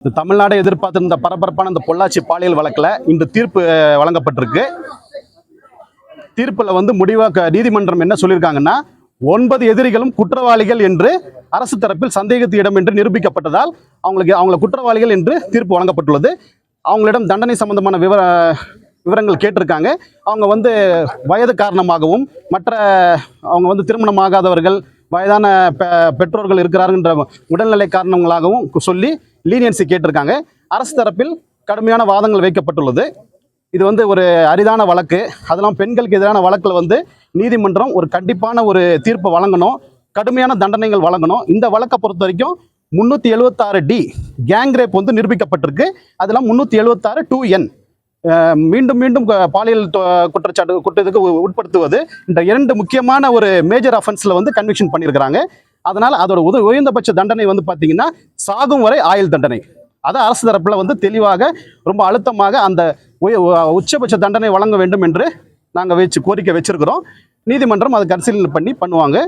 இந்த தமிழ்நாடு எதிர்பார்த்திருந்த பரபரப்பான இந்த பொள்ளாச்சி பாலியல் வழக்கில் இன்று தீர்ப்பு வழங்கப்பட்டிருக்கு. தீர்ப்பில் முடிவாக நீதிமன்றம் என்ன சொல்லியிருக்காங்கன்னா, 9 எதிரிகளும் குற்றவாளிகள் என்று அரசு தரப்பில் சந்தேகத்து இடம் என்று நிரூபிக்கப்பட்டதால் அவங்கள குற்றவாளிகள் என்று தீர்ப்பு வழங்கப்பட்டுள்ளது. அவங்களிடம் தண்டனை சம்பந்தமான விவரங்கள் கேட்டிருக்காங்க. அவங்க வயது காரணமாகவும் மற்ற அவங்க திருமணமாகாதவர்கள், வயதான பெற்றோர்கள் இருக்கிறார்கின்ற உடல்நிலை காரணங்களாகவும் சொல்லி லீனியன்சி கேட்டிருக்காங்க. அரசு தரப்பில் கடுமையான வாதங்கள் வைக்கப்பட்டுள்ளது. இது ஒரு அரிதான வழக்கு. அதெல்லாம் பெண்களுக்கு எதிரான வழக்கில் நீதிமன்றம் ஒரு கண்டிப்பான ஒரு தீர்ப்பை வழங்கணும், கடுமையான தண்டனைகள் வழங்கணும். இந்த வழக்கை பொறுத்த வரைக்கும் 376D கேங் ரேப் நிரூபிக்கப்பட்டிருக்கு. அதெல்லாம் 376 2N மீண்டும் மீண்டும் பாலியல் குற்றத்துக்கு உட்படுத்துவது இந்த 2 முக்கியமான ஒரு மேஜர் அஃபென்ஸில் கன்விக்ஷன் பண்ணியிருக்கிறாங்க. அதனால் அதோட உயர்ந்தபட்ச தண்டனை பார்த்தீங்கன்னா சாகும் வரை ஆயுள் தண்டனை. அதை அரசு தரப்பில் தெளிவாக ரொம்ப அழுத்தமாக அந்த உச்சபட்ச தண்டனை வழங்க வேண்டும் என்று நாங்கள் கோரிக்கை வச்சிருக்கிறோம். நீதிமன்றம் அதை பரிசீலனை பண்ணுவாங்க.